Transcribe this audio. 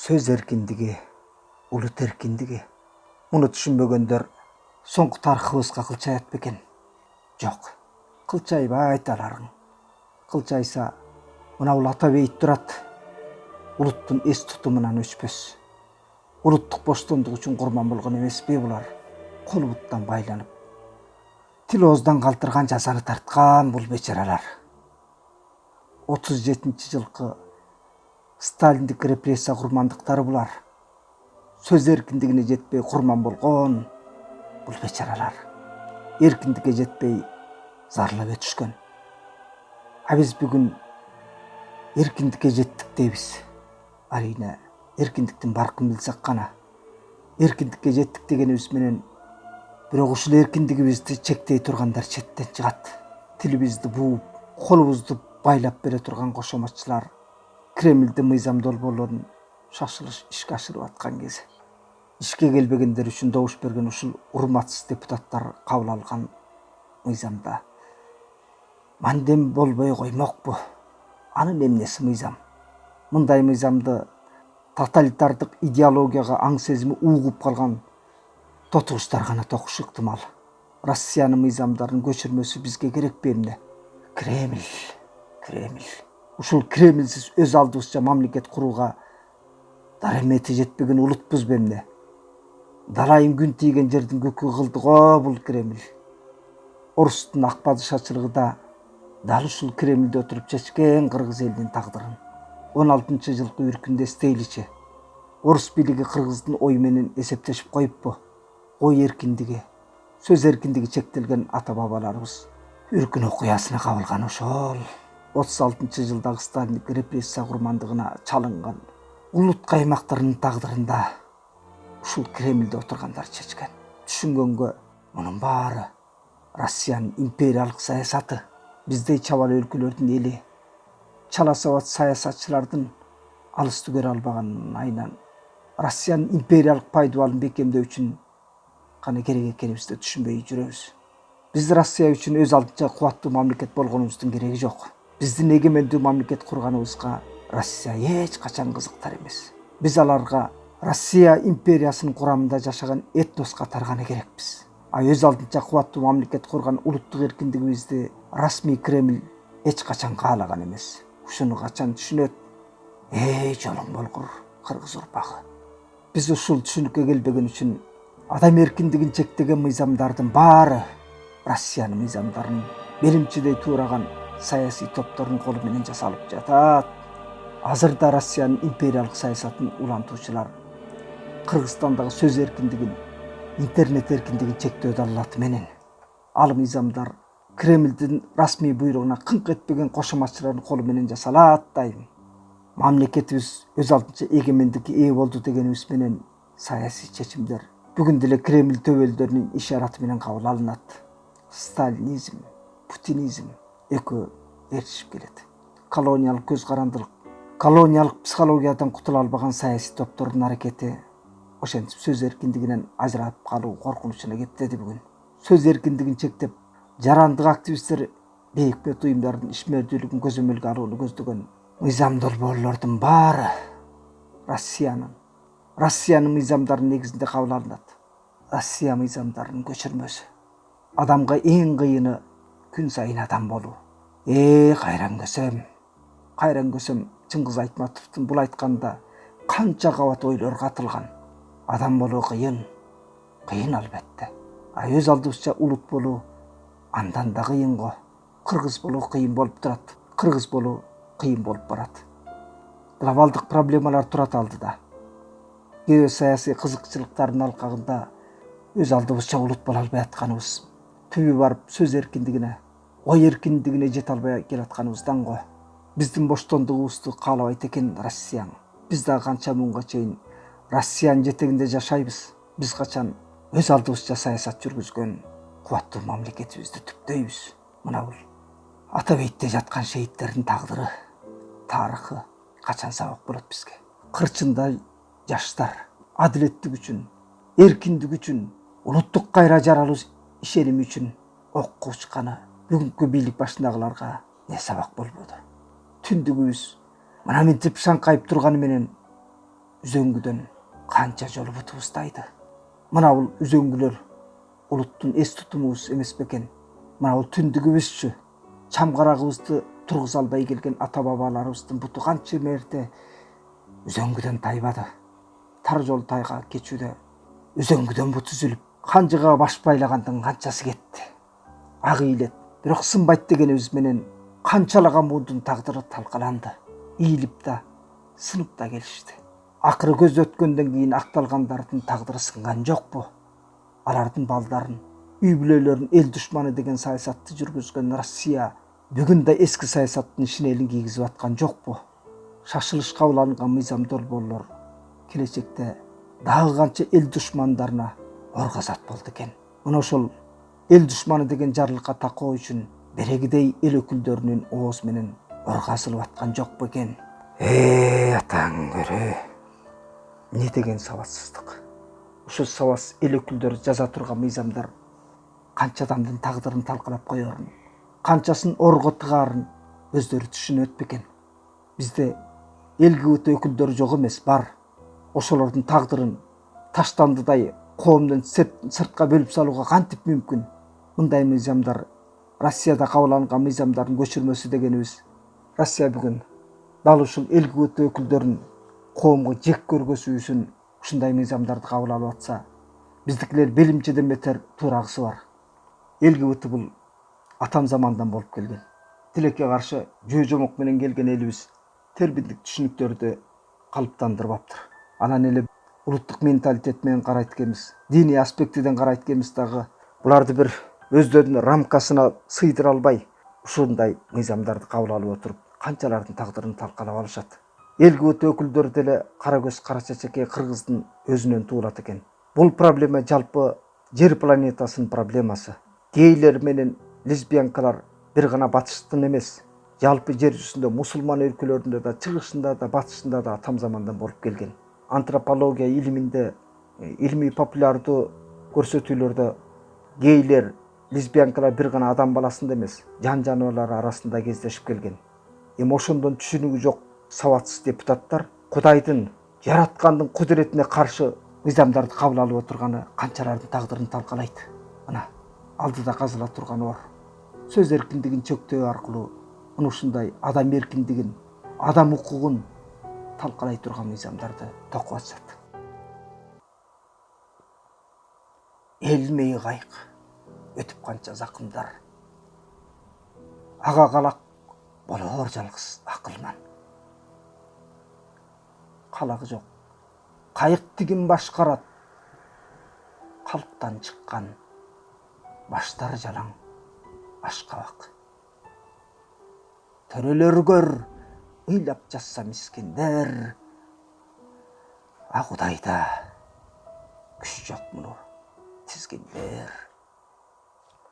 Сөз эркиндиги, улут эркиндиги. Муну түшүнбөгөндөр соңку тарыхыбызга кылчаят бекен? Жок. Кылчайбайт аларың. Кылчайса, мына бул ата бейит турат. Улуттун эс тутумунан өчпөс. Улуттук боштондук үчүн курман болгон эмеспи булар? Кол буттан байланып, тил ооздан калтырган жазаны тарткан бул бечаралар. 37-жылкы Сталиндик репрессия курмандыктары булар. Сөз эркиндигине жетпей курман болгон бул бечаралар. Эркиндикке жетпей зарлап өтүшкөн. А биз бүгүн эркиндикке жеттик дейбиз. Арийне эркиндиктин баркын билсек гана. Эркиндикке жеттик дегенибиз менен бирок ушул эркиндигибизди чектей тургандар четтен чыгат. Тилибизди бууп, колубузду байлап бере турган кошоматчылар Кремльде мыйзам долбоорлорун шашылыш ишке ашырып аткан кези. Ишке келбегендер үчүн добуш берген ушул урматсыз депутаттар кабыл алган мыйзамда мандем болбой коймокпу. Анын эмнеси мыйзам? Мындай мыйзамды тоталитардык идеологияга аң сезими угуп калган тотугуштар гана токушу ыктымал. Россиянын мыйзамдарынын көчүрмөсү бизге керекпи эмне? Кремль. Ушул Кремльсиз өз алдыбызча мамлекет курууга даремети жетпеген улутпуз эмне? Далайым күн тийген жердин көкү кылды го бул Кремль. Орустун ак падышачылыгы да дал ушул Кремльде отуруп чечкен кыргыз элинин тагдырын 16-жылкы үркүндө эстейличи. Орус бийлиги кыргыздын ою менен эсептешип коюппу. Ой эркиндиги, сөз эркиндиги чектелген ата бабаларыбыз үркүн окуясына кабылган ошол 36-жылдагы Сталиндик репрессия курмандыгына чалынган улут каймактарынын тагдырында ушул Кремльде отургандар чечкен. Түшүнгөнгө мунун баары Россиянын империялык саясаты. Биздей чабал өлкөлөрдүн эли чала сабат саясатчылардын алысты көрө албаганын айынан Россиянын империялык пайдубалын бекемдөө үчүн кана керек экенибизди түшүнбөй жүрөбүз. Биз Россия үчүн өз алдынча кубаттуу мамлекет болгонубуздун кереги жок. Биздин эгемендүү мамлекет курганыбызга Россия эч качан кызыктар эмес. Биз аларга Россия империясынын курамында жашаган этнос катары гана керекпиз. А өз алдынча кубаттуу мамлекет курган улуттук эркиндигибизди расмий Кремль эч качан каалаган эмес. Ушуну качан түшүнөт? Эй жолуң болгур кыргыз урпагы. Биз ушул түшүнүккө келбеген үчүн адам эркиндигин чектеген мыйзамдардын баары Россиянын мыйзамдарын белимчидей туураган саясий топтордун колу менен жасалып жатат. Азырда Россиянын империялык саясатын улантуучулар Кыргызстандагы сөз эркиндигин, интернет эркиндигин чектөө далилаты менен ал мыйзамдар Кремльдин расмий буйругуна кыңк этпеген кошоматчылардын колу менен жасалат дайым. Мамлекетибиз өз алдынча эгемендикке ээ болду дегенибиз менен саясий чечимдер бүгүн деле Кремль төбөлдөрүнүн ишараты менен кабыл алынат. Сталинизм, путинизм экөө ээрчишип келет. Колониялык көз карандылык, колониялык психологиядан кутула албаган саясий топтордун аракети ошентип сөз эркиндигинен ажырап калуу коркунучуна кептеди бүгүн. Сөз эркиндигин чектеп, жарандык активисттер бейикпет уюмдардын ишмердүүлүгүн көзөмөлгө алууну көздөгөн мыйзам долбоорлордун баары Россиянын мыйзамдарынын негизинде кабыл алынат. Россия мыйзамдарынын көчүрмөсү. Адамга эң кыйыны күн сайын адам болуу. Кайран көсөм Чыңгыз Айтматовдун бул айтканда канча кабат ойлор катылган. Адам болуу кыйын албетте. А өз алдыбызча улут болуу андан да кыйын го. Кыргыз болуу кыйын болуп турат. Кыргыз болуу кыйын болуп барат. Глобалдык проблемалар турат алдыда. Геосаясий кызыкчылыктардын алкагында өз алдыбызча улут боло албай атканыбыз, түбү барып сөз эркиндигине, ой эркиндигине жете албай келатканыбыздан го. Биздин боштондугубузду каалабайт экен Россияң. Биз да канча муңга чейин Россиянын жетегинде жашайбыз. Биз качан өз алдыбызча саясат жүргүзгөн кубаттуу мамлекетибизди түптөйбүз. Мына бул ата бейитте жаткан шейиттердин тагдыры, тарыхы качан сабак болот бизге? Кырчында жаштар адилеттик үчүн, эркиндик үчүн, улуттук кайра жаралуу ишеними үчүн окко учканы бүгүнкү бийлик башындагыларга не сабак болбоду? Түндүгүбүз мына мынтип шаңкайып турганы менен үзөңгүдөн канча жолу бутуп устайды. Мына бул үзөңгүлөр улуттун эс тутумубуз эмес бекен? Мына бул түндүгүбүзчү, чамгарагыбызды тургуза албай келген ата бабаларыбыздын буту канча мерте үзөңгүдөн тайбады. Тар жол тайга кечүүдө үзөңгүдөн бут үзүлүп, канжыга баш байлагандын канчасы кетти. Ак ыйлет, бирок сынбайт дегенибиз менен канчалаган муундун тагдыры талкаланды. Ийилип да, сынып да келишти. Акыры көз өткөндөн кийин акталгандардын тагдыры сынган жокпу? Алардын балдарын, үй бүлөлөрүн эл душманы деген саясатты жүргүзгөн Россия бүгүн да эски саясаттын шинелин кийгизип аткан жокпу? Шашылыш кабыл алынган мыйзам долбоорлор келечекте дагы канча эл душмандарына оргазат болду экен. Мына ошол эл душманы деген жарлыкка такоо үчүн берегидей эл өкүлдөрүнүн ооз менен оргазылып аткан жокпу экен? Атаң көрө. Не деген сабатсыздык. Ушул сабатсыз эл өкүлдөрү жаза турган мыйзамдар канча адамдын тагдырын талкалап коерун, канчасын орго тыгаарын өздөрү түшүнөт бекен? Бизде ЛГБТ өкүлдөрү жок эмес, бар. Ошолордун тагдырын таштандыдай коомдон сыртка бөлүп салууга кантип мүмкүн? Мындай мыйзамдар Россияда кабыл алынган мыйзамдардын көчүрмөсү дегенибиз. Россия бүгүн дал ушул ЛГБТ өкүлдөрүн коомго жек көргөсү үчүн ушундай мыйзамдарды кабыл алып атса, биздикилер белимчеден бетер туурагысы бар. ЛГБТ бул атам замандан болуп келген. Тилекке каршы жөө жомок менен келген элибиз тербиндик түшүнүктөрдү калыптандырып аптыр. Анан эле улуттук менталитет менен карайт экенбиз, диний аспектиден карайт экенбиз дагы. Буларды бир өздөрүнүн рамкасына сыйдыра албай, ушундай мыйзамдарды кабыл алып отуруп, канчалардын тагдырын талкалап алышат. ЛГБТ өкүлдөрү деле кара көз кара чечекей кыргыздын өзүнөн туулат экен. Бул проблема жалпы жер планетасынын проблемасы. Гейлер менен лесбиянкалар бир гана батыштын эмес, жалпы жер жүзүндө мусулман өлкөлөрүндө да, чыгышында да, батышында да атам замандан болуп келген. Антропология илиминде, илимий популярдуу көрсөтүүлөрдө гейлер, лесбиянкалар бир гана адам баласында эмес, жан жаныбарлар арасында кездешип келген. Эми ошондон түшүнүгү жок сабатсыз депутаттар Кудайдын, жараткандын кудуретине каршы мыйзамдарды кабыл алып отурганы канчалардын тагдырын талкалайт. Мына алдыда казыла турган ор. Сөз эркиндигин чектөө аркылуу мына ушундай адам эркиндигин, адам укугун талкалай турган мыйзамдарды токуп атышат. Элмей кайык өтүп канча закымдар. Ага калак болоор жалгыз акылман. Калагы жок. Кайык тигин башкарат. Калктан чыккан баштары жалаң ашкабак. Төрөлөр көр, ыйлап жатса мискиндер. А Кудайда күч жок муну тизгендер.